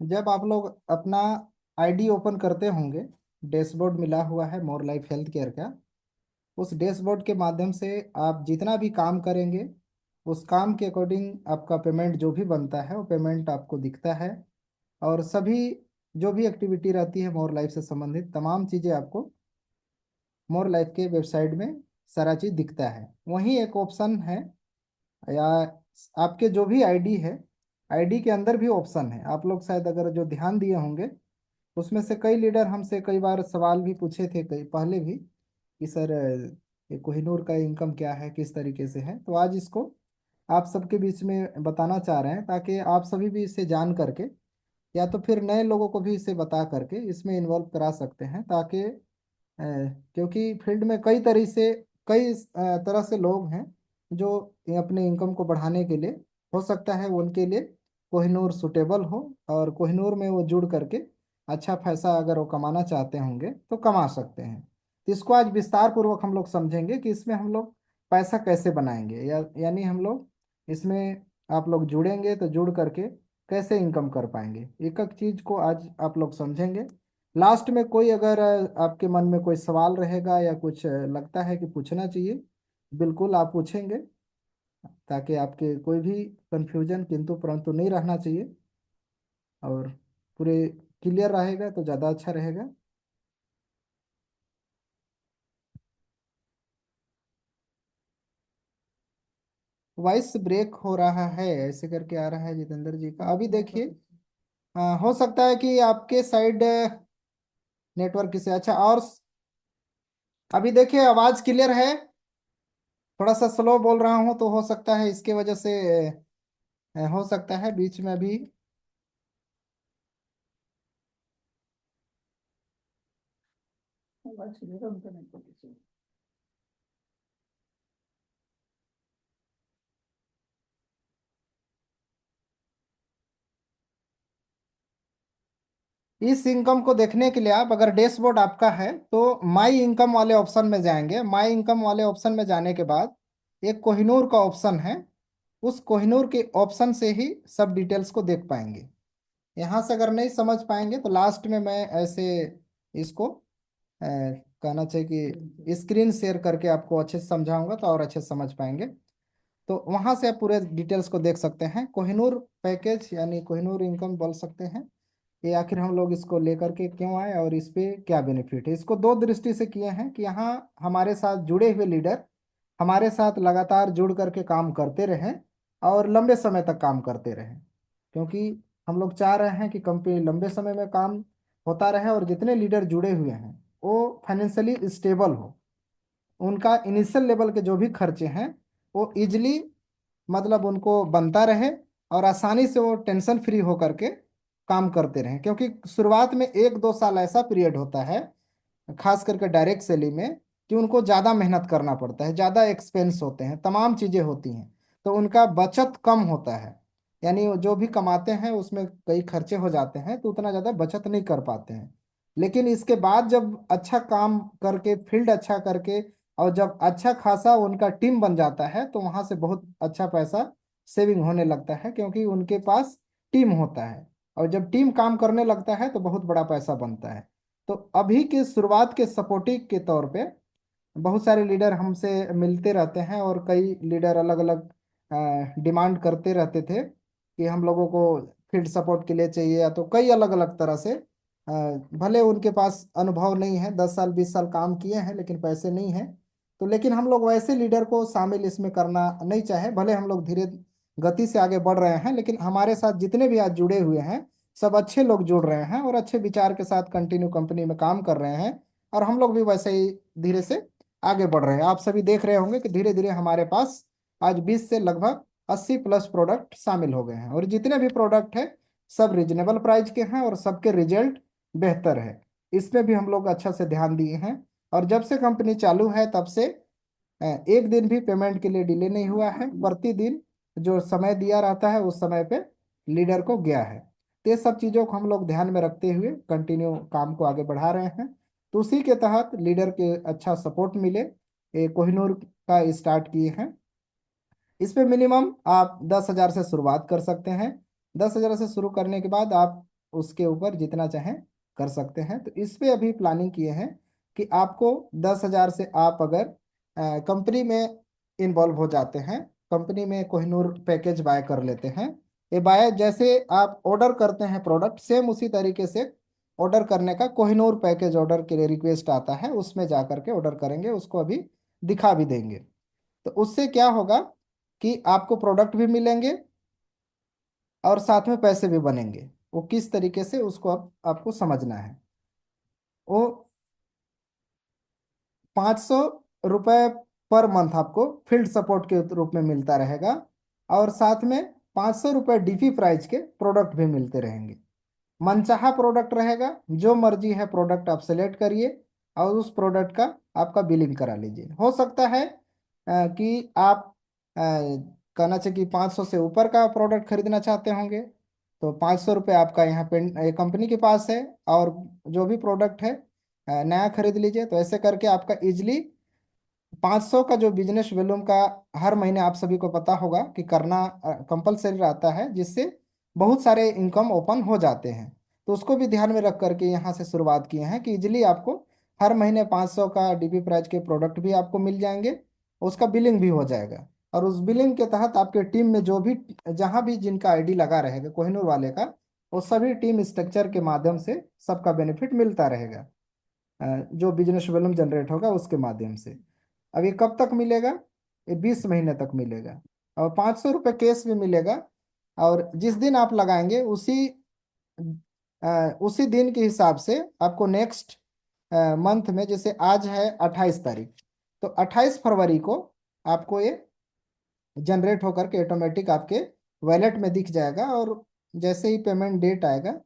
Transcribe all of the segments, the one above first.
जब आप लोग अपना आईडी ओपन करते होंगे, डैशबोर्ड मिला हुआ है मोर लाइफ हेल्थ केयर का। उस डैशबोर्ड के माध्यम से आप जितना भी काम करेंगे, उस काम के अकॉर्डिंग आपका पेमेंट जो भी बनता है वो पेमेंट आपको दिखता है। और सभी जो भी एक्टिविटी रहती है मोर लाइफ से संबंधित तमाम चीज़ें आपको मोर लाइफ के वेबसाइट में सारा चीज़ दिखता है। वहीं एक ऑप्शन है, या आपके जो भी आईडी है, आईडी के अंदर भी ऑप्शन है। आप लोग शायद अगर जो ध्यान दिए होंगे, उसमें से कई लीडर हमसे कई बार सवाल भी पूछे थे, कई पहले भी, कि सर ये कोहिनूर का इनकम क्या है, किस तरीके से है। तो आज इसको आप सबके बीच में बताना चाह रहे हैं, ताकि आप सभी भी इसे जान करके या तो फिर नए लोगों को भी इसे बता करके इसमें इन्वॉल्व करा सकते हैं। ताकि क्योंकि फील्ड में कई तरह से लोग हैं जो ये अपने इनकम को बढ़ाने के लिए, हो सकता है उनके लिए कोहिनूर सुटेबल हो, और कोहिनूर में वो जुड़ करके अच्छा पैसा अगर वो कमाना चाहते होंगे तो कमा सकते हैं। तो इसको आज विस्तार पूर्वक हम लोग समझेंगे कि इसमें हम लोग पैसा कैसे बनाएंगे, यानी हम लोग इसमें आप लोग जुड़ेंगे तो जुड़ करके कैसे इनकम कर पाएंगे, एक एक चीज को आज आप लोग समझेंगे। लास्ट में कोई अगर आपके मन में कोई सवाल रहेगा या कुछ लगता है कि पूछना चाहिए, बिल्कुल आप पूछेंगे, ताकि आपके कोई भी कंफ्यूजन किंतु परंतु नहीं रहना चाहिए, और पूरे क्लियर रहेगा तो ज़्यादा अच्छा रहेगा। वॉइस ब्रेक हो रहा है, ऐसे करके आ रहा है जितेंद्र जी का। अभी देखिए, हो सकता है कि आपके साइड नेटवर्क से अच्छा। और अभी देखिए आवाज़ क्लियर है। थोड़ा सा स्लो बोल रहा हूँ तो हो सकता है इसके वजह से हो सकता है बीच में अभी। इस इनकम को देखने के लिए आप अगर डैशबोर्ड आपका है तो माई इनकम वाले ऑप्शन में जाएंगे। माई इनकम वाले ऑप्शन में जाने के बाद एक कोहिनूर का ऑप्शन है। उस कोहिनूर के ऑप्शन से ही सब डिटेल्स को देख पाएंगे। यहाँ से अगर नहीं समझ पाएंगे तो लास्ट में मैं ऐसे इसको कहना चाहिए कि स्क्रीन शेयर करके आपको अच्छे से समझाऊंगा तो और अच्छे से समझ पाएंगे। तो वहाँ से आप पूरे डिटेल्स को देख सकते हैं। कोहिनूर पैकेज यानी कोहिनूर इनकम बोल सकते हैं। ये आखिर हम लोग इसको लेकर के क्यों आए और इस पे क्या बेनिफिट है, इसको दो दृष्टि से किए हैं कि यहाँ हमारे साथ जुड़े हुए लीडर हमारे साथ लगातार जुड़ करके काम करते रहें और लंबे समय तक काम करते रहें। क्योंकि हम लोग चाह रहे हैं कि कंपनी लंबे समय में काम होता रहे, और जितने लीडर जुड़े हुए हैं वो फाइनेंशियली स्टेबल हो। उनका इनिशियल लेवल के जो भी खर्चे हैं वो इजली, मतलब उनको बनता रहे, और आसानी से वो टेंशन फ्री हो करके काम करते रहें। क्योंकि शुरुआत में 1-2 साल ऐसा पीरियड होता है, खास करके डायरेक्ट सेलिंग में, कि उनको ज़्यादा मेहनत करना पड़ता है, ज़्यादा एक्सपेंस होते हैं, तमाम चीज़ें होती हैं, तो उनका बचत कम होता है। यानी वो जो भी कमाते हैं उसमें कई खर्चे हो जाते हैं, तो उतना ज़्यादा बचत नहीं कर पाते हैं। लेकिन इसके बाद जब अच्छा काम करके, फील्ड अच्छा करके, और जब अच्छा खासा उनका टीम बन जाता है, तो वहाँ से बहुत अच्छा पैसा सेविंग होने लगता है, क्योंकि उनके पास टीम होता है। और जब टीम काम करने लगता है तो बहुत बड़ा पैसा बनता है। तो अभी के शुरुआत के सपोर्टिव के तौर पे बहुत सारे लीडर हमसे मिलते रहते हैं, और कई लीडर अलग अलग डिमांड करते रहते थे कि हम लोगों को फील्ड सपोर्ट के लिए चाहिए, या तो कई अलग अलग तरह से। भले उनके पास अनुभव नहीं है, 10 साल 20 साल काम किए हैं लेकिन पैसे नहीं हैं। तो लेकिन हम लोग वैसे लीडर को शामिल इसमें करना नहीं चाहे। भले हम लोग धीरे गति से आगे बढ़ रहे हैं, लेकिन हमारे साथ जितने भी आज जुड़े हुए हैं सब अच्छे लोग जुड़ रहे हैं और अच्छे विचार के साथ कंटिन्यू कंपनी में काम कर रहे हैं। और हम लोग भी वैसे ही धीरे से आगे बढ़ रहे हैं। आप सभी देख रहे होंगे कि धीरे धीरे हमारे पास आज 20 से लगभग 80+ प्रोडक्ट शामिल हो गए हैं, और जितने भी प्रोडक्ट हैं सब रिजनेबल प्राइस के हैं और सबके रिजल्ट बेहतर है। इसमें भी हम लोग अच्छा से ध्यान दिए हैं। और जब से कंपनी चालू है तब से एक दिन भी पेमेंट के लिए डिले नहीं हुआ है। प्रतिदिन जो समय दिया रहता है उस समय पे लीडर को गया है। तो ये सब चीज़ों को हम लोग ध्यान में रखते हुए कंटिन्यू काम को आगे बढ़ा रहे हैं। तो उसी के तहत लीडर के अच्छा सपोर्ट मिले, ये कोहिनूर का स्टार्ट किए हैं। इस पे मिनिमम आप 10,000 से शुरुआत कर सकते हैं। 10,000 से शुरू करने के बाद आप उसके ऊपर जितना चाहें कर सकते हैं। तो इस पे अभी प्लानिंग किए हैं कि आपको 10,000 से आप अगर कंपनी में इन्वॉल्व हो जाते हैं, कंपनी में कोहिनूर पैकेज बाय कर लेते हैं। ये बाय जैसे आप ऑर्डर करते हैं प्रोडक्ट, सेम उसी तरीके से ऑर्डर करने का कोहिनूर पैकेज ऑर्डर के लिए रिक्वेस्ट आता है, उसमें जा करके ऑर्डर करेंगे, उसको अभी दिखा भी देंगे। तो उससे क्या होगा कि आपको प्रोडक्ट भी मिलेंगे और साथ में पैसे भी बनेंगे। वो किस तरीके से उसको अब आपको समझना है। वो 500 रुपये पर मंथ आपको फील्ड सपोर्ट के रूप में मिलता रहेगा, और साथ में 500 रुपये डीपी प्राइस के प्रोडक्ट भी मिलते रहेंगे। मनचाहा प्रोडक्ट रहेगा, जो मर्जी है प्रोडक्ट आप सेलेक्ट करिए और उस प्रोडक्ट का आपका बिलिंग करा लीजिए। हो सकता है कि आप कहना चाहिए कि 500 से ऊपर का प्रोडक्ट खरीदना चाहते होंगे, तो 500 रुपये आपका यहाँ पे कंपनी के पास है, और जो भी प्रोडक्ट है नया खरीद लीजिए। तो ऐसे करके आपका इजली 500 का जो बिजनेस वॉल्यूम का हर महीने आप सभी को पता होगा कि करना कंपलसरी रहता है, जिससे बहुत सारे इनकम ओपन हो जाते हैं। तो उसको भी ध्यान में रख करके यहाँ से शुरुआत किए हैं कि इजिली आपको हर महीने 500 का डीपी प्राइस के प्रोडक्ट भी आपको मिल जाएंगे, उसका बिलिंग भी हो जाएगा। और उस बिलिंग के तहत आपके टीम में जो भी जहाँ भी जिनका आईडी लगा रहेगा कोहिनूर वाले का, वो सभी टीम स्ट्रक्चर के माध्यम से सबका बेनिफिट मिलता रहेगा। जो बिजनेस वॉल्यूम जनरेट होगा उसके माध्यम से। अब ये कब तक मिलेगा? ये 20 महीने तक मिलेगा, और 500 रुपये कैश भी मिलेगा। और जिस दिन आप लगाएंगे उसी दिन के हिसाब से आपको नेक्स्ट मंथ में, जैसे आज है 28 तारीख, तो 28 फरवरी को आपको ये जनरेट होकर के ऑटोमेटिक आपके वॉलेट में दिख जाएगा। और जैसे ही पेमेंट डेट आएगा,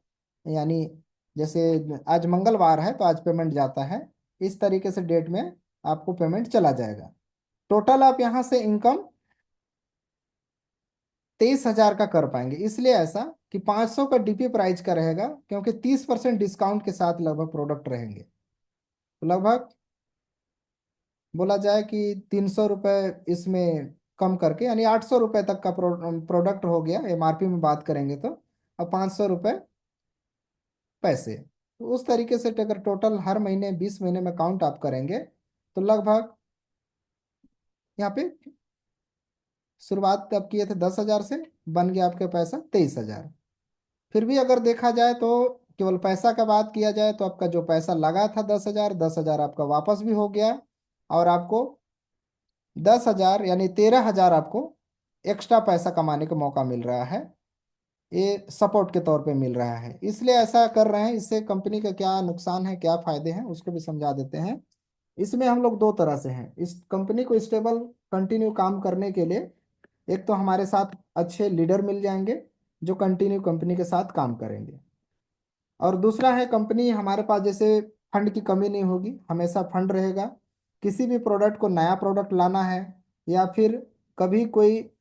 यानी जैसे आज मंगलवार है तो आज पेमेंट जाता है, इस तरीके से डेट में आपको पेमेंट चला जाएगा। टोटल आप यहाँ से इनकम 23,000 का कर पाएंगे। इसलिए ऐसा कि 500 का डीपी प्राइस का रहेगा, क्योंकि 30% डिस्काउंट के साथ लगभग प्रोडक्ट रहेंगे। तो लगभग बोला जाए कि 300 रुपये इसमें कम करके, यानी 800 रुपये तक का प्रोडक्ट हो गया एमआरपी में बात करेंगे तो। अब 500 रुपये पैसे, तो उस तरीके से अगर टोटल हर महीने 20 महीने में काउंट आप करेंगे, तो लगभग यहाँ पे शुरुआत अब किए थे 10,000 से, बन गया आपके पैसा 23,000। फिर भी अगर देखा जाए तो केवल पैसा का बात किया जाए तो आपका जो पैसा लगा था 10,000, 10,000 आपका वापस भी हो गया, और आपको 10,000 यानी 13,000 आपको एक्स्ट्रा पैसा कमाने का मौका मिल रहा है। ये सपोर्ट के तौर पे मिल रहा है, इसलिए ऐसा कर रहे हैं। इससे कंपनी का क्या नुकसान है, क्या फायदे हैं, उसको भी समझा देते हैं। इसमें हम लोग दो तरह से हैं। इस कंपनी को स्टेबल कंटिन्यू काम करने के लिए एक तो हमारे साथ अच्छे लीडर मिल जाएंगे जो कंटिन्यू कंपनी के साथ काम करेंगे, और दूसरा है कंपनी हमारे पास जैसे फंड की कमी नहीं होगी, हमेशा फंड रहेगा। किसी भी प्रोडक्ट को नया प्रोडक्ट लाना है, या फिर कभी कोई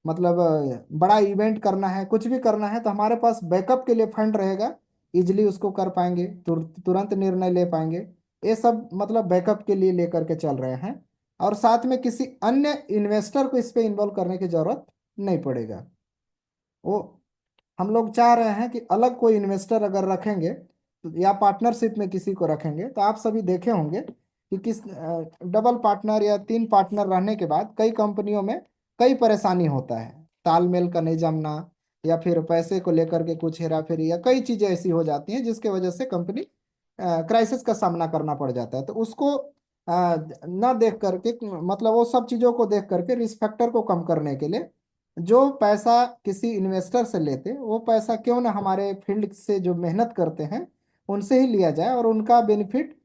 मतलब बड़ा इवेंट करना है, कुछ भी करना है, तो हमारे पास बैकअप के लिए फंड रहेगा। इजिली उसको कर पाएंगे, तुरंत निर्णय ले पाएंगे। ये सब मतलब बैकअप के लिए लेकर के चल रहे हैं। और साथ में किसी अन्य इन्वेस्टर को इस पे इन्वॉल्व करने की जरूरत नहीं पड़ेगा। वो हम लोग चाह रहे हैं कि अलग कोई इन्वेस्टर अगर रखेंगे या पार्टनरशिप में किसी को रखेंगे, तो आप सभी देखे होंगे कि किस डबल पार्टनर या 3 पार्टनर रहने के बाद कई कंपनियों में कई परेशानी होता है, तालमेल का नहीं जमना, या फिर पैसे को लेकर के कुछ हेरा फेरी, या कई चीजें ऐसी हो जाती हैं जिसके वजह से कंपनी क्राइसिस का सामना करना पड़ जाता है। तो उसको ना देख करके, मतलब वो सब चीजों को देख करके रिस्क फैक्टर को कम करने के लिए, जो पैसा किसी इन्वेस्टर से लेते वो पैसा क्यों ना हमारे फील्ड से जो मेहनत करते हैं उनसे ही लिया जाए, और उनका बेनिफिट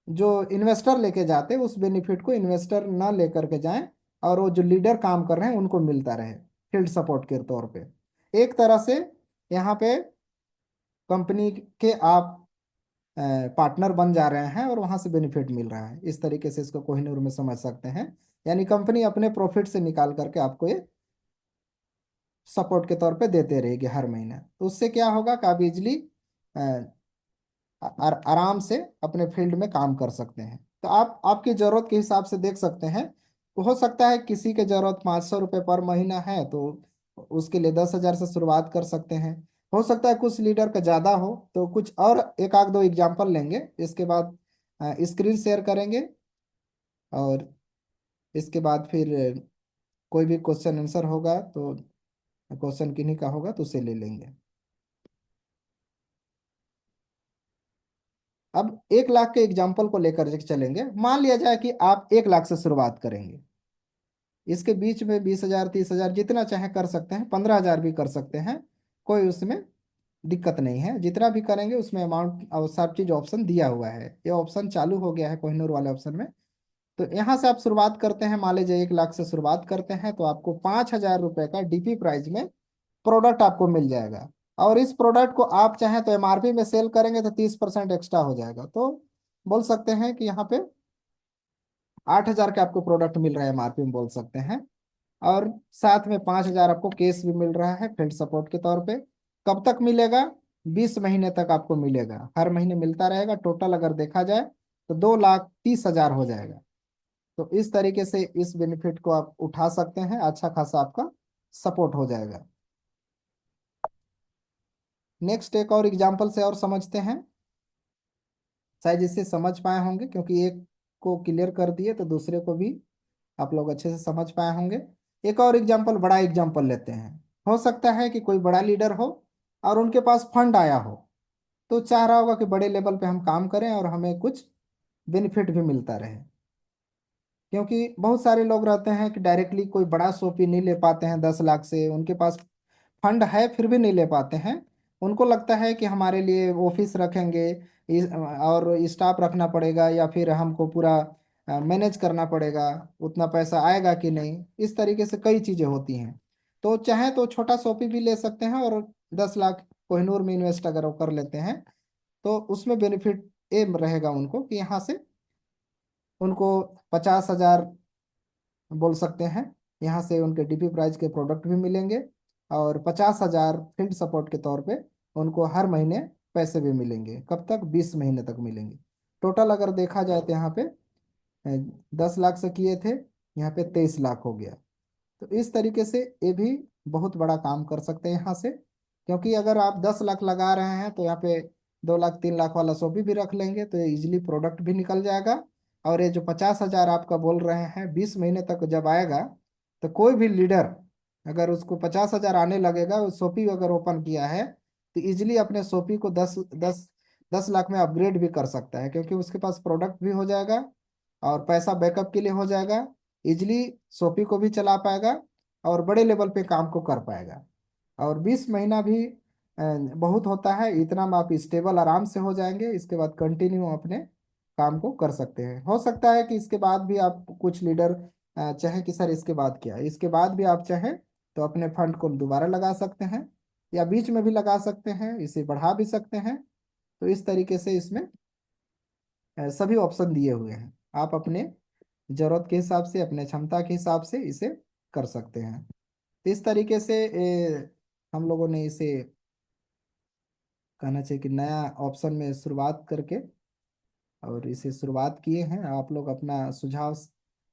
जो इन्वेस्टर लेके जाते उस बेनिफिट को इन्वेस्टर ना लेकर के जाएं, और वो जो लीडर काम कर रहे हैं उनको मिलता रहे फील्ड सपोर्ट के तौर पे। एक तरह से यहाँ पे कंपनी के आप पार्टनर बन जा रहे हैं और वहां से बेनिफिट मिल रहा है। इस तरीके से इसको कोहिनूर में समझ सकते हैं, यानी कंपनी अपने प्रॉफिट से निकाल करके आपको ये सपोर्ट के तौर पे देते रहेगी हर महीने। तो उससे क्या होगा कि आप इजली आराम से अपने फील्ड में काम कर सकते हैं। तो आप आपकी ज़रूरत के हिसाब से देख सकते हैं। तो हो सकता है किसी के ज़रूरत 500 रुपये पर महीना है, तो उसके लिए 10,000 से शुरुआत कर सकते हैं। हो सकता है कुछ लीडर का ज़्यादा हो, तो कुछ और एक आध दो एग्जाम्पल लेंगे, इसके बाद स्क्रीन शेयर करेंगे, और इसके बाद फिर कोई भी क्वेश्चन आंसर होगा तो क्वेश्चन किन्हीं का होगा तो उसे ले लेंगे। अब 1 लाख के एग्जाम्पल को लेकर के चलेंगे। मान लिया जाए कि आप 1 लाख से शुरुआत करेंगे, इसके बीच में 20,000 30,000 जितना चाहे कर सकते हैं, 15,000 भी कर सकते हैं, कोई उसमें दिक्कत नहीं है। जितना भी करेंगे उसमें अमाउंट और सब चीज ऑप्शन दिया हुआ है, ये ऑप्शन चालू हो गया है कोहिनूर वाले ऑप्शन में। तो यहाँ से आप शुरुआत करते हैं, मान लीजिए 1 लाख से शुरुआत करते हैं, तो आपको 5,000 रुपये का डीपी प्राइस में प्रोडक्ट आपको मिल जाएगा। और इस प्रोडक्ट को आप चाहें तो एमआरपी में सेल करेंगे तो 30% एक्स्ट्रा हो जाएगा, तो बोल सकते हैं कि यहाँ पे 8,000 के आपको प्रोडक्ट मिल रहा है एमआरपी में, बोल सकते हैं। और साथ में 5,000 आपको कैश भी मिल रहा है फील्ड सपोर्ट के तौर पे। कब तक मिलेगा? 20 महीने तक आपको मिलेगा, हर महीने मिलता रहेगा। टोटल अगर देखा जाए तो 2,30,000 हो जाएगा। तो इस तरीके से इस बेनिफिट को आप उठा सकते हैं, अच्छा खासा आपका सपोर्ट हो जाएगा। नेक्स्ट एक और एग्जांपल से और समझते हैं, शायद इससे समझ पाए होंगे, क्योंकि एक को क्लियर कर दिए तो दूसरे को भी आप लोग अच्छे से समझ पाए होंगे। एक और एग्जांपल, बड़ा एग्जांपल लेते हैं। हो सकता है कि कोई बड़ा लीडर हो और उनके पास फंड आया हो, तो चाह रहा होगा कि बड़े लेवल पे हम काम करें और हमें कुछ बेनिफिट भी मिलता रहे। क्योंकि बहुत सारे लोग रहते हैं कि डायरेक्टली कोई बड़ा शॉपी नहीं ले पाते हैं 10 लाख से, उनके पास फंड है फिर भी नहीं ले पाते हैं। उनको लगता है कि हमारे लिए ऑफिस रखेंगे, और स्टाफ रखना पड़ेगा, या फिर हमको पूरा मैनेज करना पड़ेगा, उतना पैसा आएगा कि नहीं, इस तरीके से कई चीज़ें होती हैं। तो चाहे तो छोटा शॉपी भी ले सकते हैं, और 10 लाख कोहिनूर में इन्वेस्ट अगर वो कर लेते हैं तो उसमें बेनिफिट ये रहेगा उनको कि यहाँ से उनको 50,000 बोल सकते हैं, यहाँ से उनके डीपी प्राइस के प्रोडक्ट भी मिलेंगे, और 50,000 फील्ड सपोर्ट के तौर पे उनको हर महीने पैसे भी मिलेंगे। कब तक? 20 महीने तक मिलेंगे। टोटल अगर देखा जाए तो यहाँ पे 10 लाख से किए थे, यहाँ पे 23 लाख हो गया। तो इस तरीके से ये भी बहुत बड़ा काम कर सकते हैं यहाँ से। क्योंकि अगर आप 10 लाख लगा रहे हैं तो यहाँ पे 2 लाख 3 लाख वाला शॉपी भी रख लेंगे तो ये इजिली प्रोडक्ट भी निकल जाएगा। और ये जो 50,000 आपका बोल रहे हैं 20 महीने तक जब आएगा, तो कोई भी लीडर अगर उसको 50,000 आने लगेगा, वो शॉपी अगर ओपन किया है, तो इजिली अपने शॉपी को 10 लाख में अपग्रेड भी कर सकता है, क्योंकि उसके पास प्रोडक्ट भी हो जाएगा और पैसा बैकअप के लिए हो जाएगा। इजली शॉपी को भी चला पाएगा और बड़े लेवल पे काम को कर पाएगा। और 20 महीना भी बहुत होता है, इतना में आप स्टेबल आराम से हो जाएंगे। इसके बाद कंटिन्यू अपने काम को कर सकते हैं। हो सकता है कि इसके बाद भी आप कुछ लीडर चाहे कि सर इसके बाद क्या है, इसके बाद भी आप चाहें तो अपने फंड को दोबारा लगा सकते हैं, या बीच में भी लगा सकते हैं, इसे बढ़ा भी सकते हैं। तो इस तरीके से इसमें सभी ऑप्शन दिए हुए हैं, आप अपने जरूरत के हिसाब से, अपने क्षमता के हिसाब से इसे कर सकते हैं। तो इस तरीके से हम लोगों ने इसे कहना चाहिए कि नया ऑप्शन में शुरुआत करके और इसे शुरुआत किए हैं। आप लोग अपना सुझाव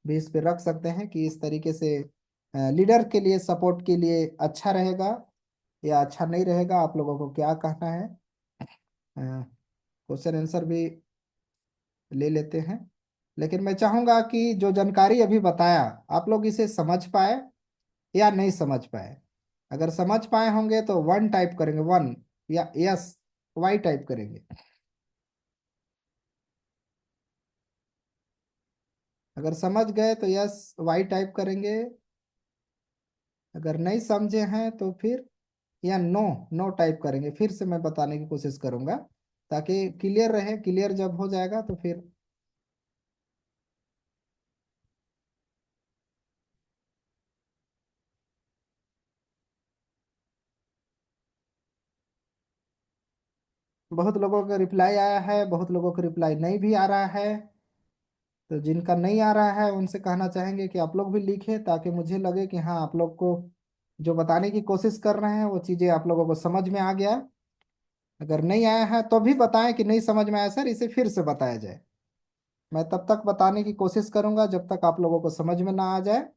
भी इस पे रख सकते हैं कि इस तरीके से लीडर के लिए, सपोर्ट के लिए अच्छा रहेगा या अच्छा नहीं रहेगा, आप लोगों को क्या कहना है। क्वेश्चन आंसर भी ले लेते हैं। लेकिन मैं चाहूंगा कि जो जानकारी अभी बताया आप लोग इसे समझ पाए या नहीं समझ पाए। अगर समझ पाए होंगे तो 1 टाइप करेंगे, 1, या यस वाई टाइप करेंगे। अगर समझ गए तो यस वाई टाइप करेंगे, अगर नहीं समझे हैं तो फिर या नो नो टाइप करेंगे। फिर से मैं बताने की कोशिश करूंगा ताकि क्लियर रहे। क्लियर जब हो जाएगा तो फिर बहुत लोगों का रिप्लाई आया है, बहुत लोगों का रिप्लाई नहीं भी आ रहा है। तो जिनका नहीं आ रहा है उनसे कहना चाहेंगे कि आप लोग भी लिखें, ताकि मुझे लगे कि हाँ आप लोग को जो बताने की कोशिश कर रहे हैं वो चीज़ें आप लोगों को समझ में आ गया। अगर नहीं आया है तो भी बताएं कि नहीं समझ में आया सर, इसे फिर से बताया जाए। मैं तब तक बताने की कोशिश करूंगा जब तक आप लोगों को समझ में ना आ जाए।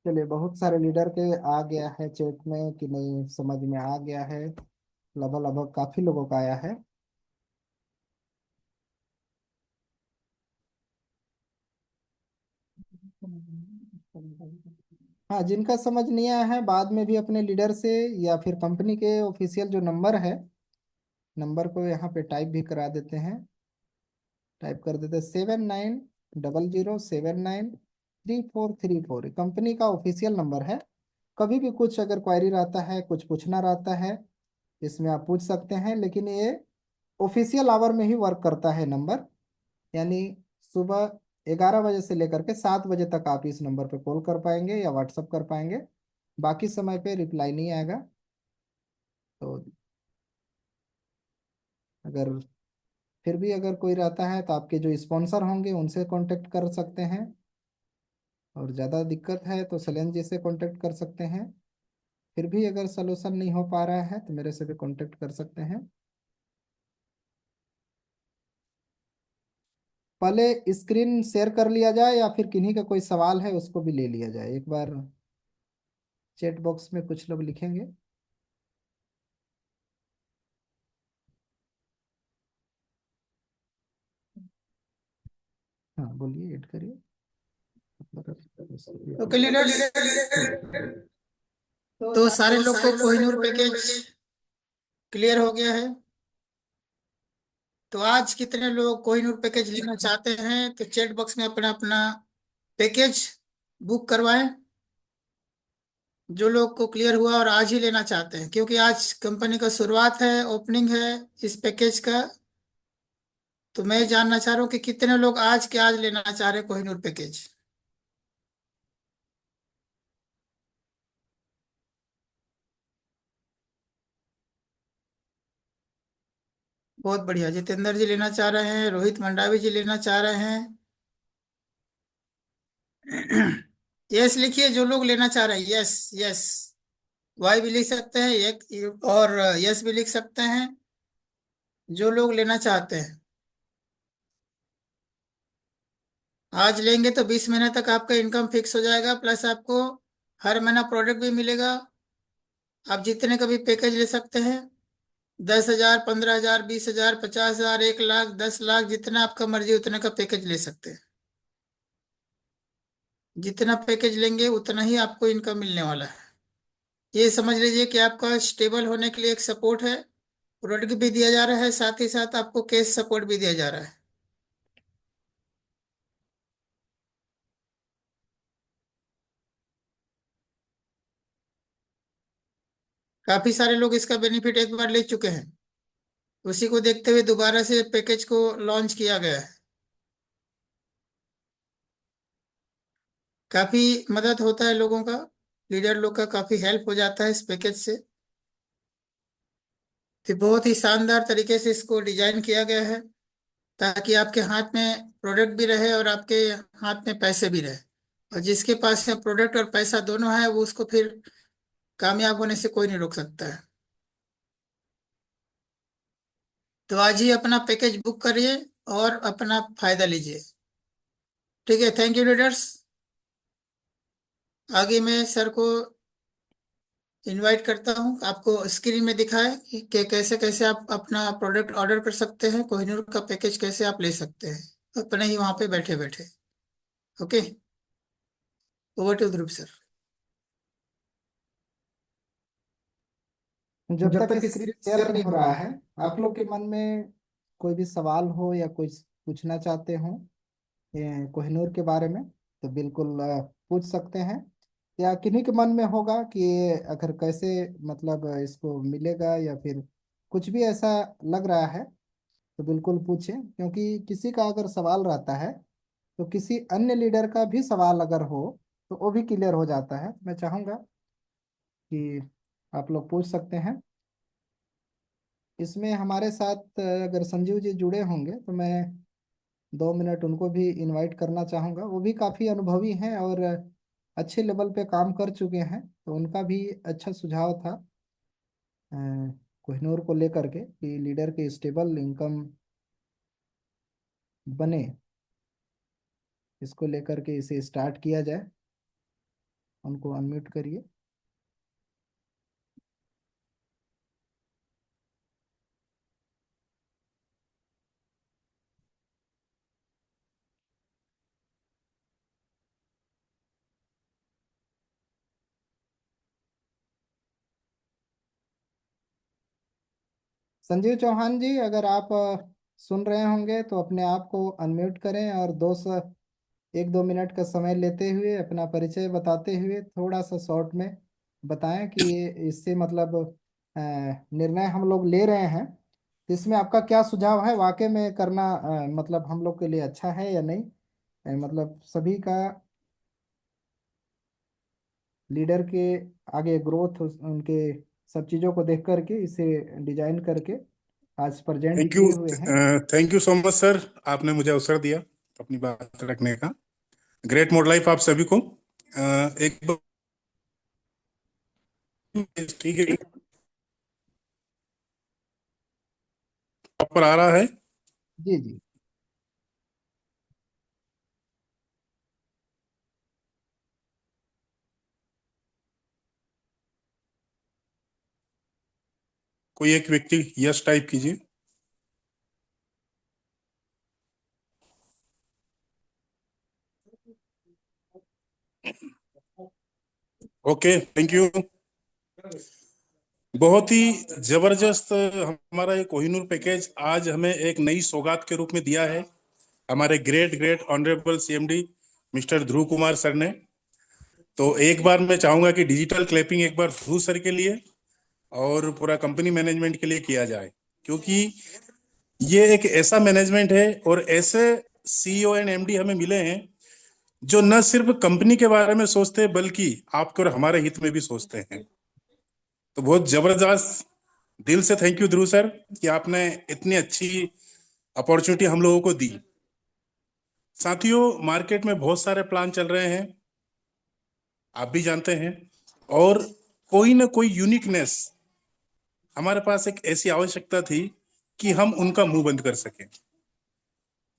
चलिए, बहुत सारे लीडर के आ गया है चैट में कि नहीं, समझ में आ गया है। लगभग लगभग काफी लोगों का आया है। हाँ, जिनका समझ नहीं आया है बाद में भी अपने लीडर से या फिर कंपनी के ऑफिशियल जो नंबर है, नंबर को यहाँ पे टाइप भी करा देते हैं। टाइप कर देते 7900793434। कंपनी का ऑफिशियल नंबर है। कभी भी कुछ अगर क्वायरी रहता है, कुछ पूछना रहता है, इसमें आप पूछ सकते हैं। लेकिन ये ऑफिशियल आवर में ही वर्क करता है नंबर। यानी सुबह 11 बजे से लेकर के 7 बजे तक आप इस नंबर पे कॉल कर पाएंगे या व्हाट्सअप कर पाएंगे। बाकी समय पे रिप्लाई नहीं आएगा। तो अगर फिर भी अगर कोई रहता है तो आपके जो स्पॉन्सर होंगे उनसे कांटेक्ट कर सकते हैं। और ज़्यादा दिक्कत है तो सैलेन जी से कांटेक्ट कर सकते हैं। फिर भी अगर सलूशन नहीं हो पा रहा है तो मेरे से भी कांटेक्ट कर सकते हैं। पहले स्क्रीन शेयर कर लिया जाए या फिर किन्हीं का कोई सवाल है उसको भी ले लिया जाए एक बार। चैट बॉक्स में कुछ लोग लिखेंगे। हाँ, बोलिए, ऐड करिए। Okay leaders. तो सारे लोग को कोहिनूर पैकेज क्लियर हो गया है। तो आज कितने लोग कोहिनूर पैकेज लेना चाहते हैं तो चैट बॉक्स में अपना अपना पैकेज बुक करवाएं। जो लोग को क्लियर हुआ और आज ही लेना चाहते हैं, क्योंकि आज कंपनी का शुरुआत है, ओपनिंग है इस पैकेज का। तो मैं जानना चाह रहा हूँ कि कितने लोग आज के आज लेना चाह रहे हैं कोहिनूर पैकेज। बहुत बढ़िया, जितेंद्र जी लेना चाह रहे हैं, रोहित मंडावी जी लेना चाह रहे हैं। यस लिखिए जो लोग लेना चाह रहे हैं, यस यस। वाई भी लिख सकते हैं एक, और यस भी लिख सकते हैं जो लोग लेना चाहते हैं। आज लेंगे तो 20 महीने तक आपका इनकम फिक्स हो जाएगा, प्लस आपको हर महीना प्रोडक्ट भी मिलेगा। आप जितने का भी पैकेज ले सकते हैं। 10,000, 15,000, 20,000, 50,000, 1 लाख, 10 लाख, जितना आपका मर्जी उतने का पैकेज ले सकते हैं। जितना पैकेज लेंगे उतना ही आपको इनकम मिलने वाला है। ये समझ लीजिए कि आपका स्टेबल होने के लिए एक सपोर्ट है। प्रोडक्ट भी दिया जा रहा है, साथ ही साथ आपको कैश सपोर्ट भी दिया जा रहा है। काफी सारे लोग इसका बेनिफिट एक बार ले चुके हैं। उसी को देखते हुए दोबारा से पैकेज को लॉन्च किया गया है। काफी मदद होता है लोगों का, लीडर लोग का काफी हेल्प हो जाता है इस पैकेज से। तो बहुत ही शानदार तरीके से इसको डिजाइन किया गया है, ताकि आपके हाथ में प्रोडक्ट भी रहे और आपके हाथ में पैसे भी रहे। और जिसके पास है प्रोडक्ट और पैसा दोनों है, वो उसको फिर कामयाब होने से कोई नहीं रोक सकता है। तो आज ही अपना पैकेज बुक करिए और अपना फायदा लीजिए। ठीक है, थैंक यू लीडर्स। आगे मैं सर को इनवाइट करता हूँ। आपको स्क्रीन में दिखाए कि कैसे कैसे आप अपना प्रोडक्ट ऑर्डर कर सकते हैं, कोहिनूर का पैकेज कैसे आप ले सकते हैं अपने ही वहां पे बैठे बैठे। Okay, over to group sir. जब जब तक तक स्क्रीन स्क्रीन शेयर शेयर नहीं नहीं हो हो रहा रहा है, है, आप लोग के मन में कोई भी सवाल हो या कुछ पूछना चाहते हो कोहिनूर के बारे में, तो बिल्कुल पूछ सकते हैं। या किन्हीं के मन में होगा कि ये अगर कैसे, मतलब इसको मिलेगा या फिर कुछ भी ऐसा लग रहा है, तो बिल्कुल पूछें। क्योंकि किसी का अगर सवाल रहता है तो किसी अन्य लीडर का भी सवाल अगर हो तो वो भी क्लियर हो जाता है। मैं चाहूँगा कि आप लोग पूछ सकते हैं। इसमें हमारे साथ अगर संजीव जी जुड़े होंगे तो मैं 2 मिनट उनको भी इनवाइट करना चाहूँगा। वो भी काफ़ी अनुभवी हैं और अच्छे लेवल पे काम कर चुके हैं, तो उनका भी अच्छा सुझाव था अ, कोहिनूर को लेकर के कि लीडर के स्टेबल इनकम बने, इसको लेकर के इसे स्टार्ट किया जाए। उनको अनम्यूट करिए। संजीव चौहान जी, अगर आप सुन रहे होंगे तो अपने आप को अनम्यूट करें और 1-2 मिनट का समय लेते हुए अपना परिचय बताते हुए थोड़ा सा शॉर्ट में बताएं कि ये इससे मतलब निर्णय हम लोग ले रहे हैं, तो इसमें आपका क्या सुझाव है, वाकई में करना मतलब हम लोग के लिए अच्छा है या नहीं। मतलब सभी का लीडर के आगे ग्रोथ उनके सब चीज़ों को देख करके इसे डिजाइन करके आज प्रेजेंट थैंक यू। किए हुए हैं। Thank you so much sir, आपने मुझे अवसर दिया अपनी बात रखने का। ग्रेट मोड लाइफ आप सभी को। एक बार ठीक है, प्रॉपर आ रहा है। जी जी। कोई एक व्यक्ति यस टाइप कीजिए। Okay, thank you. बहुत ही जबरदस्त हमारा ये कोहिनूर पैकेज आज हमें एक नई सौगात के रूप में दिया है हमारे great great honourable CMD mister Dhruv Kumar sir ने। तो एक बार मैं चाहूंगा कि डिजिटल क्लैपिंग एक बार ध्रुव सर के लिए और पूरा कंपनी मैनेजमेंट के लिए किया जाए, क्योंकि ये एक ऐसा मैनेजमेंट है और ऐसे सीईओ एंड एमडी हमें मिले हैं जो न सिर्फ कंपनी के बारे में सोचते हैं बल्कि आपके और हमारे हित में भी सोचते हैं। तो बहुत जबरदस्त, दिल से थैंक यू ध्रुव सर कि आपने इतनी अच्छी अपॉर्चुनिटी हम लोगों को दी। साथियों, मार्केट में बहुत सारे प्लान चल रहे हैं, आप भी जानते हैं, और कोई ना कोई यूनिकनेस हमारे पास एक ऐसी आवश्यकता थी कि हम उनका मुंह बंद कर सकें।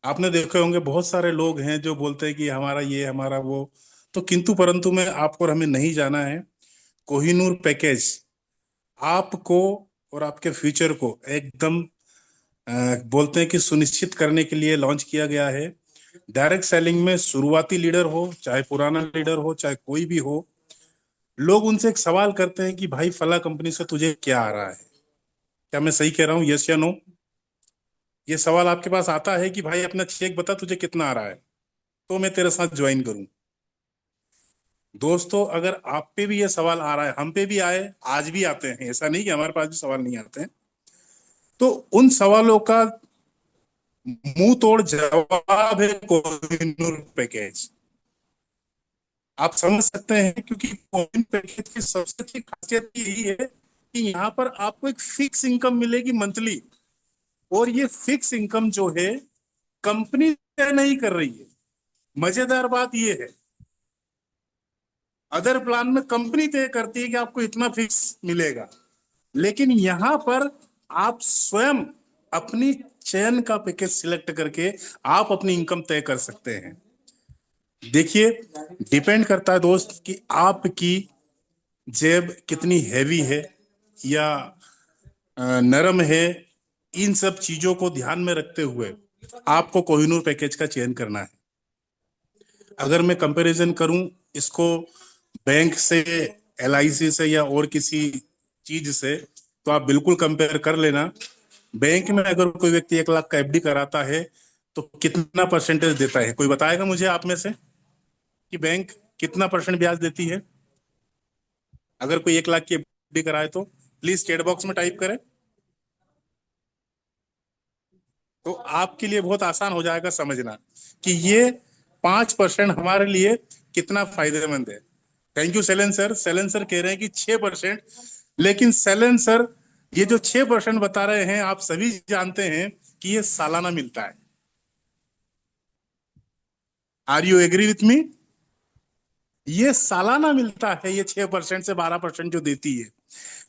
आपने देखे होंगे बहुत सारे लोग हैं जो बोलते हैं कि हमारा ये हमारा वो, तो किंतु परंतु में आपको और हमें नहीं जाना है। कोहिनूर पैकेज आपको और आपके फ्यूचर को एकदम बोलते हैं कि सुनिश्चित करने के लिए लॉन्च किया गया है। डायरेक्ट सेलिंग में शुरुआती लीडर हो चाहे पुराना लीडर हो चाहे कोई भी हो, लोग उनसे एक सवाल करते हैं कि भाई फला कंपनी से तुझे क्या आ रहा है। क्या मैं सही कह रहा हूँ, यस या नो? ये सवाल आपके पास आता है कि भाई अपना चेक बता तुझे कितना आ रहा है तो मैं तेरे साथ ज्वाइन करूं। दोस्तों, अगर आप पे भी ये सवाल आ रहा है, हम पे भी आए, आज भी आते हैं, ऐसा नहीं कि हमारे पास भी सवाल नहीं आते हैं, तो उन सवालों का मुंह तोड़ जवाब है कोहिनूर पैकेज। आप समझ सकते हैं, क्योंकि कोहिनूर पैकेज की सबसे अच्छी खासियत यही है कि यहाँ पर आपको एक फिक्स इनकम मिलेगी मंथली, और ये फिक्स इनकम जो है कंपनी तय नहीं कर रही है। मजेदार बात ये है, अदर प्लान में कंपनी तय करती है कि आपको इतना फिक्स मिलेगा, लेकिन यहां पर आप स्वयं अपनी चयन का पैकेज सिलेक्ट करके आप अपनी इनकम तय कर सकते हैं। देखिए, डिपेंड करता है दोस्त कि आपकी जेब कितनी हैवी है या नरम है। इन सब चीजों को ध्यान में रखते हुए आपको कोहिनूर पैकेज का चयन करना है। अगर मैं कंपैरिजन करूं इसको बैंक से, एलआईसी से या और किसी चीज से, तो आप बिल्कुल कंपेयर कर लेना। बैंक में अगर कोई व्यक्ति 1 लाख का एफडी कराता है तो कितना परसेंटेज देता है? कोई बताएगा मुझे आप में से कि बैंक कितना परसेंट ब्याज देती है अगर कोई 1 लाख की एफडी कराए? तो प्लीज चैट बॉक्स में टाइप करें, तो आपके लिए बहुत आसान हो जाएगा समझना कि ये 5% हमारे लिए कितना फायदेमंद है। Thank you Selan sir. Selan sir कह रहे हैं कि 6%, लेकिन सेलन सर ये जो 6% बता रहे हैं आप सभी जानते हैं कि ये सालाना मिलता है। Are you agree with me? ये सालाना मिलता है, ये 6% से 12% जो देती है।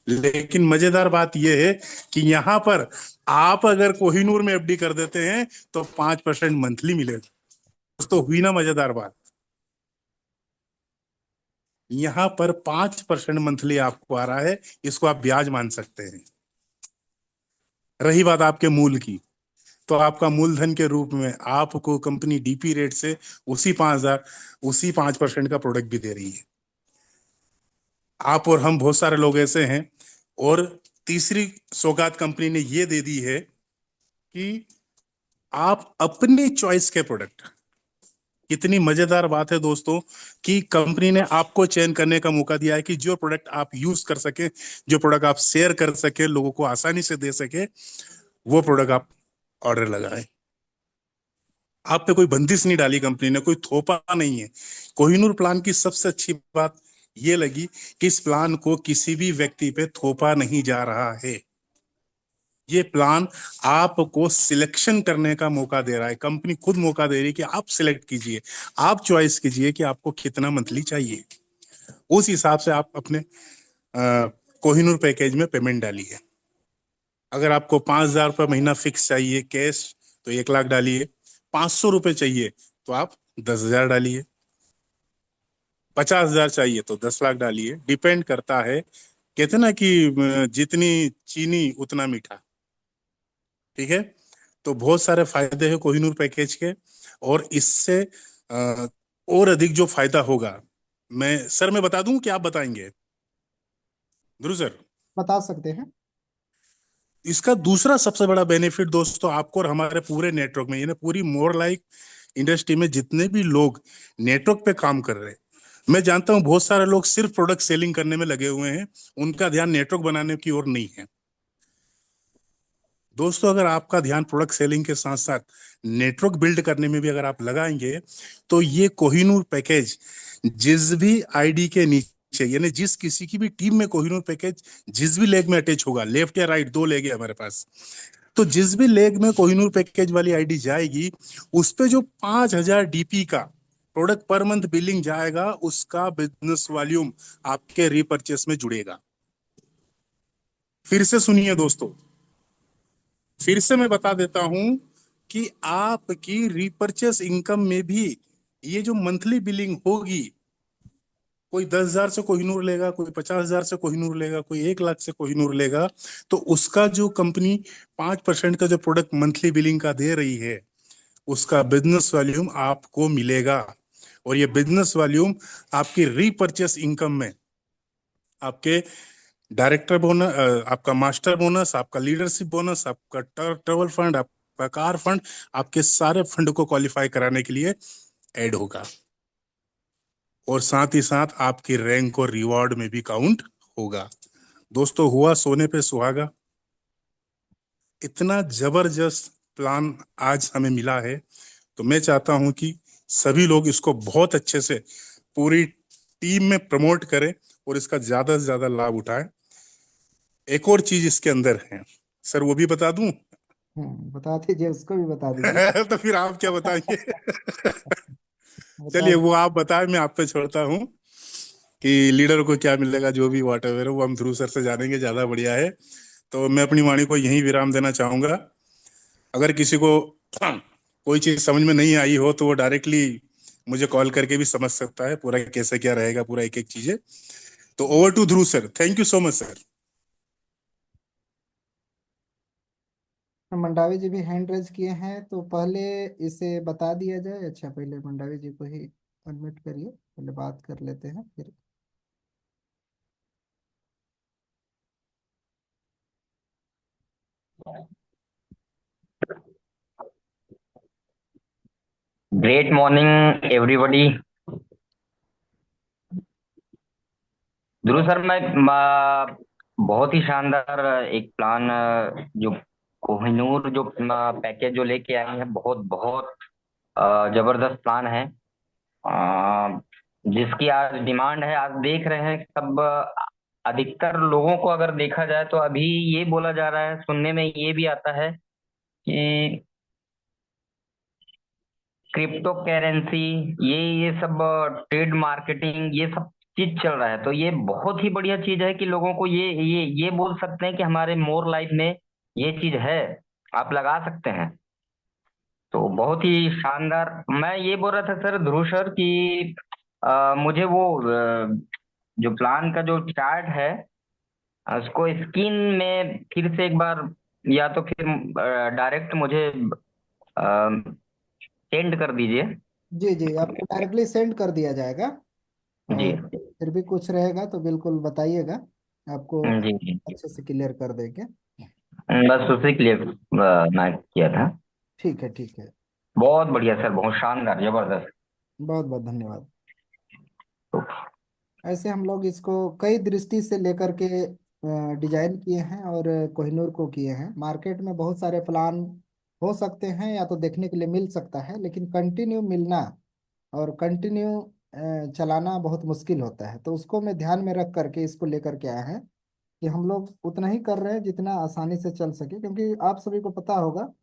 लेकिन मजेदार बात यह है कि यहां पर आप अगर कोहिनूर में एफडी कर देते हैं तो 5% मंथली मिलेगा। तो हुई ना मजेदार बात? यहाँ पर 5% मंथली आपको आ रहा है, इसको आप ब्याज मान सकते हैं। रही बात आपके मूल की, तो आपका मूलधन के रूप में आपको कंपनी डीपी रेट से उसी 5,000, उसी 5% का प्रोडक्ट भी दे रही है। आप और हम बहुत सारे लोग ऐसे हैं। और तीसरी सौगात कंपनी ने ये दे दी है कि आप अपनी चॉइस के प्रोडक्ट, कितनी मजेदार बात है दोस्तों, कि कंपनी ने आपको चयन करने का मौका दिया है कि जो प्रोडक्ट आप यूज कर सके, जो प्रोडक्ट आप शेयर कर सके, लोगों को आसानी से दे सके, वो प्रोडक्ट आप ऑर्डर लगाएं। आप पे कोई बंदिश नहीं डाली कंपनी ने, कोई थोपा नहीं है। कोहिनूर प्लान की सबसे अच्छी बात ये लगी कि इस प्लान को किसी भी व्यक्ति पे थोपा नहीं जा रहा है। ये प्लान आपको सिलेक्शन करने का मौका दे रहा है, कंपनी खुद मौका दे रही है कि आप सिलेक्ट कीजिए, आप चॉइस कीजिए कि आपको कितना मंथली चाहिए। उस हिसाब से आप अपने कोहिनूर पैकेज में पेमेंट डालिए। अगर आपको 5,000 रुपये महीना फिक्स चाहिए कैश, तो 1 लाख डालिए। 500 रुपये चाहिए तो आप 10,000 डालिए। 50,000 चाहिए तो 10 लाख डालिए। डिपेंड करता है, कहते ना कि जितनी चीनी उतना मीठा। ठीक है। तो बहुत सारे फायदे हैं कोहिनूर पैकेज के। और इससे और अधिक जो फायदा होगा, मैं बता दूं कि आप बताएंगे ध्रुव सर? बता सकते हैं। इसका दूसरा सबसे बड़ा बेनिफिट दोस्तों, आपको और हमारे पूरे नेटवर्क में, यानी पूरी मोर लाइफ इंडस्ट्री में जितने भी लोग नेटवर्क पे काम कर रहे हैं, मैं जानता हूं बहुत सारे लोग सिर्फ प्रोडक्ट सेलिंग करने में लगे हुए हैं, उनका ध्यान नेटवर्क बनाने की ओर नहीं है। दोस्तों, अगर आपका ध्यान प्रोडक्ट सेलिंग के साथ साथ नेटवर्क बिल्ड करने में भी अगर आप लगाएंगे, तो ये कोहिनूर पैकेज जिस भी आईडी के नीचे, यानी जिस किसी की भी टीम में कोहिनूर पैकेज जिस भी लेग में अटैच होगा, लेफ्ट या राइट, 2 लेग है हमारे पास, तो जिस भी लेग में कोहिनूर पैकेज वाली आईडी जाएगी, उस पे जो 5,000 डीपी का प्रोडक्ट पर मंथ बिलिंग जाएगा, उसका बिजनेस वॉल्यूम आपके रीपर्चेस में जुड़ेगा। फिर से सुनिए दोस्तों, फिर से मैं बता देता हूं कि आपकी रीपर्चेस इनकम में भी ये जो मंथली बिलिंग होगी, कोई 10,000 से कोहिनूर लेगा, कोई 50,000 से कोहिनूर लेगा, कोई 1 लाख से कोहिनूर लेगा, तो उसका जो कंपनी 5% का जो प्रोडक्ट मंथली बिलिंग का दे रही है, उसका बिजनेस वॉल्यूम आपको मिलेगा। और ये बिजनेस वॉल्यूम आपकी रीपर्चेस इनकम में, आपके डायरेक्टर बोनस, आपका मास्टर बोनस, आपका लीडरशिप बोनस, आपका ट्रेवल फंड, आपका कार फंड, आपके सारे फंड को क्वालिफाई कराने के लिए ऐड होगा। और साथ ही साथ आपकी रैंक और रिवॉर्ड में भी काउंट होगा। दोस्तों, हुआ सोने पे सुहागा। इतना जबरदस्त प्लान आज हमें मिला है, तो मैं चाहता हूं कि सभी लोग इसको बहुत अच्छे से पूरी टीम में प्रमोट करें और इसका ज्यादा से ज्यादा लाभ उठाएं। एक और चीज इसके अंदर है सर, वो भी बता दूं? बता दीजिए, उसको भी बता दीजिए। तो फिर आप क्या बताएंगे? बता चलिए, वो आप बताएं, मैं आप पे छोड़ता हूँ कि लीडर को क्या मिलेगा, जो भी वाट एवर है, वो हम ध्रुव सर से जानेंगे, ज्यादा बढ़िया है। तो मैं अपनी वाणी को यहीं विराम देना चाहूंगा। अगर किसी को कोई चीज समझ में नहीं आई हो, तो वो डायरेक्टली मुझे कॉल करके भी समझ सकता है पूरा कैसे क्या रहेगा, पूरा एक एक चीजें। तो over to Dhruv sir, thank you so much sir. Mandavi ji भी हैंड रेज किए हैं, तो पहले इसे बता दिया जाए। अच्छा, पहले मंडावी जी को ही अनम्यूट करिए, पहले बात कर लेते हैं फिर। Great morning everybody. Dhruv sir, बहुत ही शानदार एक प्लान, जो कोहिनूर जो पैकेज जो लेके आए हैं, बहुत बहुत जबरदस्त प्लान है। अ, जिसकी आज डिमांड है, आज देख रहे हैं सब। अधिकतर लोगों को अगर देखा जाए तो अभी ये बोला जा रहा है, सुनने में ये भी आता है कि क्रिप्टो करेंसी, ये सब ट्रेड मार्केटिंग, ये सब चीज चल रहा है। तो ये बहुत ही बढ़िया चीज है कि लोगों को ये बोल सकते हैं कि हमारे मोर लाइफ में ये चीज है, आप लगा सकते हैं। तो बहुत ही शानदार। मैं ये बोल रहा था सर, ध्रुव सर, कि मुझे वो जो प्लान का जो चार्ट है उसको स्क्रीन में फिर से एक बार, या तो फिर डायरेक्ट मुझे सेंड कर दीजिए। जी जी, आपको डायरेक्टली सेंड कर दिया जाएगा। जी। और फिर भी कुछ रहेगा तो बिल्कुल बताइएगा, आपको जी जी। अच्छे से क्लियर कर देंगे। बस उसी के लिए मैं किया था। ठीक है, ठीक है। बहुत बढ़िया सर, बहुत शानदार, जबरदस्त। बहुत बहुत धन्यवाद। तो ऐसे हम लोग इसको कई दृष्टि से लेकर के डिजाइन किए हैं और कोहिनूर को किए हैं। मार्केट में बहुत सारे प्लान हो सकते हैं या तो देखने के लिए मिल सकता है, लेकिन कंटिन्यू मिलना और कंटिन्यू चलाना बहुत मुश्किल होता है। तो उसको मैं ध्यान में रख करके इसको लेकर के आया है कि हम लोग उतना ही कर रहे हैं जितना आसानी से चल सके, क्योंकि आप सभी को पता होगा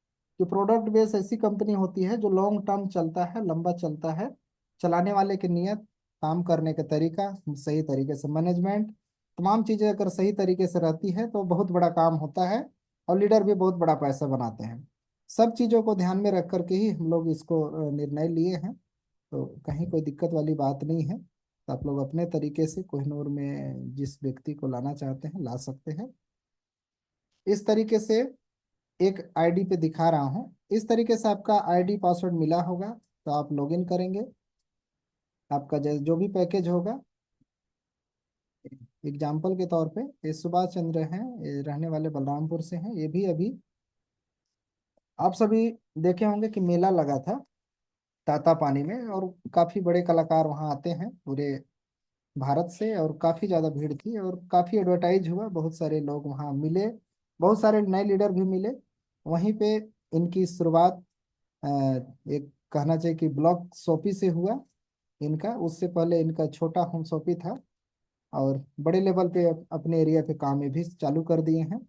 कि प्रोडक्ट बेस ऐसी कंपनी होती है जो लॉन्ग टर्म चलता है, लंबा चलता है। चलाने वाले की नीयत, काम करने का तरीका, सही तरीके से मैनेजमेंट, तमाम चीज़ें अगर सही तरीके से रहती है तो बहुत बड़ा काम होता है और लीडर भी बहुत बड़ा पैसा बनाते हैं। सब चीज़ों को ध्यान में रख करके ही हम लोग इसको निर्णय लिए हैं। तो कहीं कोई दिक्कत वाली बात नहीं है। तो आप लोग अपने तरीके से कोहिनूर में जिस व्यक्ति को लाना चाहते हैं ला सकते हैं। इस तरीके से एक आईडी पे दिखा रहा हूँ, इस तरीके से आपका आईडी पासवर्ड मिला होगा तो आप लॉगिन करेंगे। आपका जो भी पैकेज होगा, एग्जाम्पल के तौर पे ये सुभाष चंद्र हैं, ये रहने वाले बलरामपुर से हैं। ये भी अभी आप सभी देखे होंगे कि मेला लगा था ताता पानी में, और काफी बड़े कलाकार वहाँ आते हैं पूरे भारत से, और काफी ज्यादा भीड़ थी और काफी एडवर्टाइज हुआ, बहुत सारे लोग वहाँ मिले, बहुत सारे नए लीडर भी मिले। वहीं पे इनकी शुरुआत एक कहना चाहिए कि ब्लॉक शॉपी से हुआ इनका। उससे पहले इनका छोटा होम शॉपी था और बड़े लेवल पे अपने एरिया पे काम ये भी चालू कर दिए हैं। तो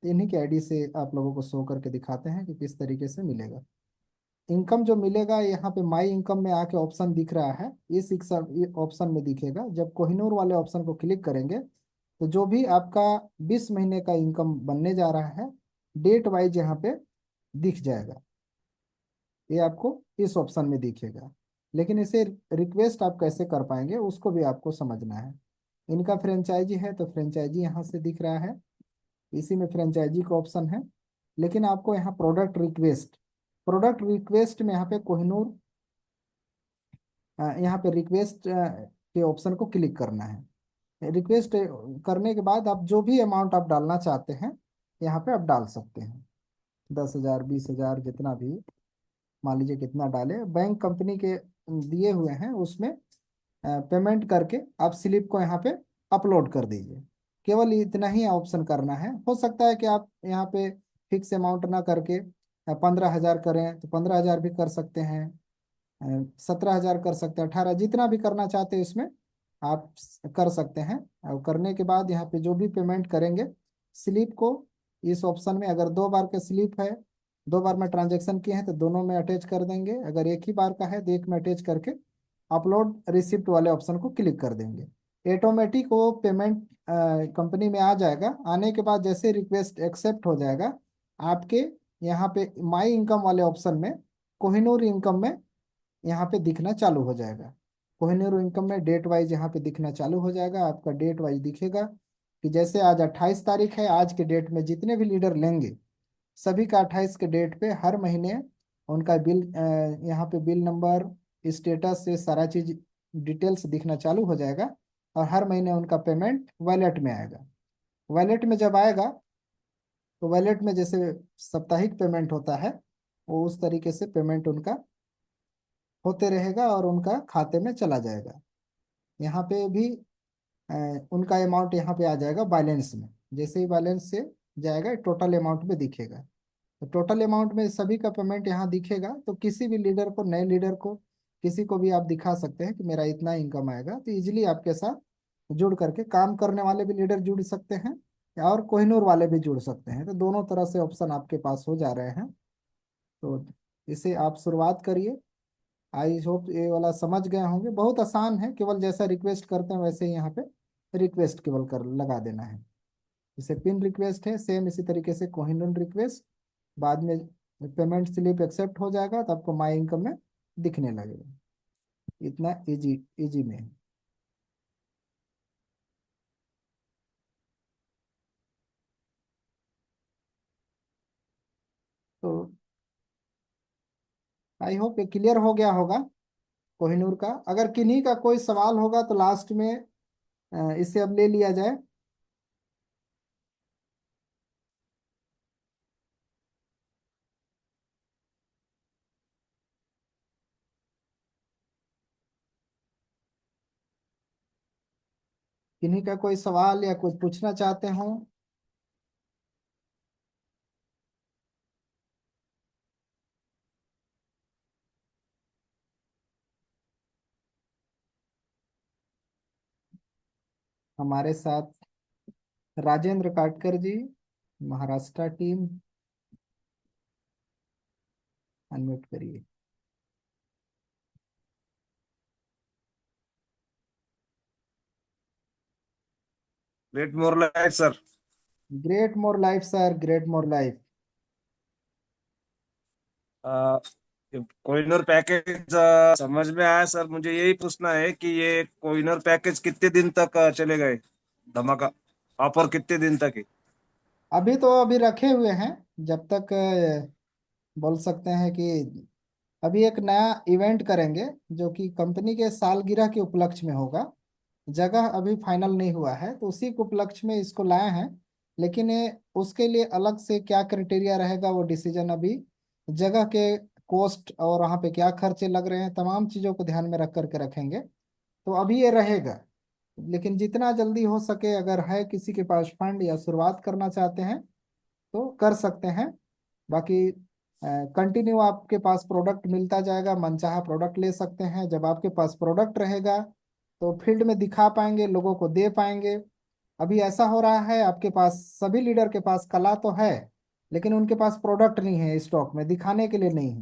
इन्हीं की आईडी से आप लोगों को शो करके दिखाते हैं कि किस तरीके से मिलेगा इनकम। जो मिलेगा यहाँ पे माई इनकम में आके ऑप्शन दिख रहा है, इस ये ऑप्शन में दिखेगा। जब कोहिनूर वाले ऑप्शन को क्लिक करेंगे तो जो भी आपका 20 महीने का इनकम बनने जा रहा है डेट वाइज यहाँ पे दिख जाएगा। ये आपको इस ऑप्शन में दिखेगा। लेकिन इसे रिक्वेस्ट आप कैसे कर पाएंगे उसको भी आपको समझना है। इनका फ्रेंचाइजी है तो फ्रेंचाइजी यहाँ से दिख रहा है, इसी में फ्रेंचाइजी का ऑप्शन है। लेकिन आपको यहाँ प्रोडक्ट रिक्वेस्ट में यहाँ पे कोहिनूर यहाँ पे रिक्वेस्ट के ऑप्शन को क्लिक करना है। रिक्वेस्ट करने के बाद आप जो भी अमाउंट आप डालना चाहते हैं यहाँ पे आप डाल सकते हैं। 10,000, 20,000, जितना भी मान लीजिए कितना डाले। बैंक कंपनी के दिए हुए हैं उसमें पेमेंट करके आप स्लिप को यहाँ पे अपलोड कर दीजिए। केवल इतना ही ऑप्शन करना है। हो सकता है कि आप यहाँ पे फिक्स अमाउंट ना करके 15,000 करें तो 15,000 भी कर सकते हैं, 17,000 कर सकते हैं, 18, जितना भी करना चाहते हैं इसमें आप कर सकते हैं। और करने के बाद यहाँ पे जो भी पेमेंट करेंगे स्लिप को इस ऑप्शन में, अगर 2 बार का स्लिप है, 2 बार में ट्रांजेक्शन किए हैं तो दोनों में अटैच कर देंगे। अगर एक ही बार का है तो एक में अटैच करके अपलोड रिसिप्ट वाले ऑप्शन को क्लिक कर देंगे। ऑटोमेटिक वो पेमेंट कंपनी में आ जाएगा। आने के बाद जैसे रिक्वेस्ट एक्सेप्ट हो जाएगा आपके यहाँ पे माई इनकम वाले ऑप्शन में कोहिनूर इनकम में यहाँ पे दिखना चालू हो जाएगा। कोहिनूर इनकम में डेट वाइज यहाँ पे दिखना चालू हो जाएगा। आपका डेट वाइज दिखेगा कि जैसे आज 28 तारीख है, आज के डेट में जितने भी लीडर लेंगे सभी का 28 के डेट पे हर महीने उनका बिल, यहाँ पे बिल नंबर, स्टेटस से सारा चीज डिटेल्स दिखना चालू हो जाएगा। और हर महीने उनका पेमेंट वॉलेट में आएगा। वॉलेट में जब आएगा तो वॉलेट में जैसे साप्ताहिक पेमेंट होता है वो उस तरीके से पेमेंट उनका होते रहेगा और उनका खाते में चला जाएगा। यहाँ पे भी उनका अमाउंट यहाँ पे आ जाएगा बैलेंस में। जैसे ही बैलेंस से जाएगा टोटल अमाउंट में दिखेगा। तो टोटल अमाउंट में सभी का पेमेंट यहाँ दिखेगा। तो किसी भी लीडर को, नए लीडर को, किसी को भी आप दिखा सकते हैं कि मेरा इतना इनकम आएगा। तो इजीली आपके साथ जुड़ करके काम करने वाले भी लीडर जुड़ सकते हैं और कोहिनूर वाले भी जुड़ सकते हैं। तो दोनों तरह से ऑप्शन आपके पास हो जा रहे हैं। तो इसे आप शुरुआत करिए। आई होप ये वाला समझ गए होंगे। बहुत आसान है, केवल जैसा रिक्वेस्ट करते हैं वैसे ही यहाँ पे रिक्वेस्ट केवल कर लगा देना है। जैसे पिन रिक्वेस्ट है सेम इसी तरीके से कोहिनूर रिक्वेस्ट, बाद में पेमेंट स्लिप एक्सेप्ट हो जाएगा तो आपको माई इनकम में दिखने लगेगा। इतना इजी इजी में है। तो आई होप ये क्लियर हो गया होगा कोहिनूर का। अगर किन्हीं का कोई सवाल होगा तो लास्ट में इसे अब ले लिया जाए। किन्हीं का कोई सवाल या कुछ पूछना चाहते हो? हमारे साथ राजेंद्र काटकर जी, महाराष्ट्र टीम, अनम्यूट करिए। Great more life sir. Great more life sir, great more life. Kohinoor package समझ में आया सर। मुझे यही पूछना है कि ये कोहिनूर पैकेज कितने दिन तक चलेगा, ये धमाका ऑफर कितने दिन तक है? अभी तो अभी रखे हुए हैं जब तक बोल सकते हैं कि अभी एक नया इवेंट करेंगे जो कि कंपनी के सालगिरह के उपलक्ष्य में होगा। जगह अभी फाइनल नहीं हुआ है तो उसी के उपलक्ष्य में इसको लाए हैं। लेकिन ये उसके लिए अलग से क्या क्राइटेरिया रहेगा वो डिसीजन अभी जगह के कॉस्ट और वहाँ पे क्या खर्चे लग रहे हैं तमाम चीज़ों को ध्यान में रख करके रखेंगे। तो अभी ये रहेगा। लेकिन जितना जल्दी हो सके अगर है किसी के पास फंड या शुरुआत करना चाहते हैं तो कर सकते हैं। बाकी कंटिन्यू आपके पास प्रोडक्ट मिलता जाएगा, मनचाहा प्रोडक्ट ले सकते हैं। जब आपके पास प्रोडक्ट रहेगा तो फील्ड में दिखा पाएंगे, लोगों को दे पाएंगे। अभी ऐसा हो रहा है आपके पास सभी लीडर के पास कला तो है लेकिन उनके पास प्रोडक्ट नहीं है, स्टॉक में दिखाने के लिए नहीं है।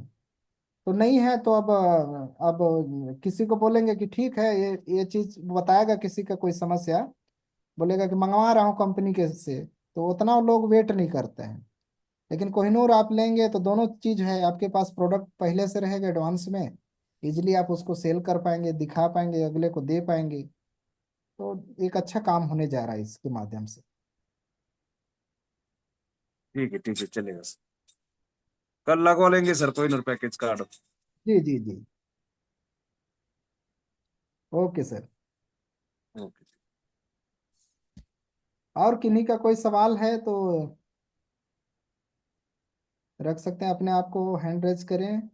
तो नहीं है तो अब किसी को बोलेंगे कि ठीक है ये चीज बताएगा, किसी का कोई समस्या बोलेगा कि मंगवा रहा हूँ कंपनी के से, तो उतना लोग वेट नहीं करते हैं। लेकिन कोहिनूर आप लेंगे तो दोनों चीज है, आपके पास प्रोडक्ट पहले से रहेगा एडवांस में, इजिली आप उसको सेल कर पाएंगे, दिखा पाएंगे, अगले को दे पाएंगे। तो एक अच्छा काम होने जा रहा है इसके माध्यम से। ठीक है चलेगा सर। कल लगवा लेंगे सर कोहिनूर पैकेज कार्ड। जी जी जी। Okay sir. ओके। और किन्हीं का कोई सवाल है तो रख सकते हैं, अपने आप को हैंड रेज करें।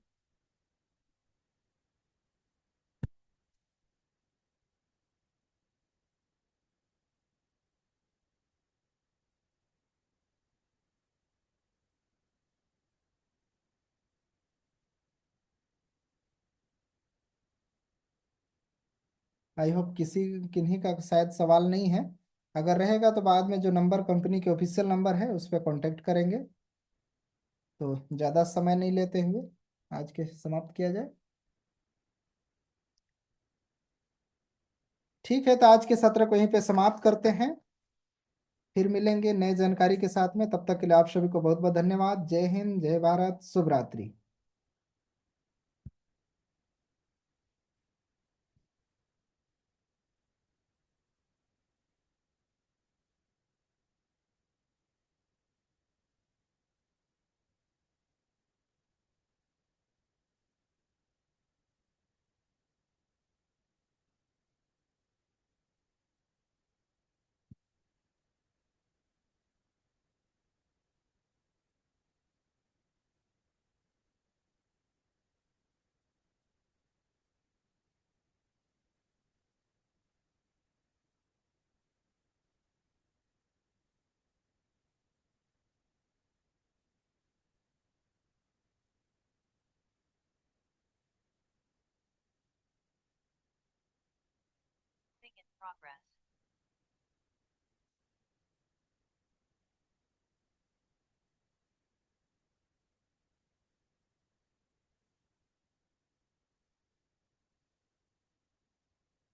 आई होप किसी किन्हीं का शायद सवाल नहीं है। अगर रहेगा तो बाद में जो नंबर कंपनी के ऑफिशियल नंबर है उस पर कांटेक्ट करेंगे। तो ज़्यादा समय नहीं लेते हुए आज के समाप्त किया जाए। ठीक है, तो आज के सत्र को यहीं पे समाप्त करते हैं। फिर मिलेंगे नए जानकारी के साथ में। तब तक के लिए आप सभी को बहुत बहुत धन्यवाद। जय हिंद, जय भारत, शुभ रात्रि। in progress.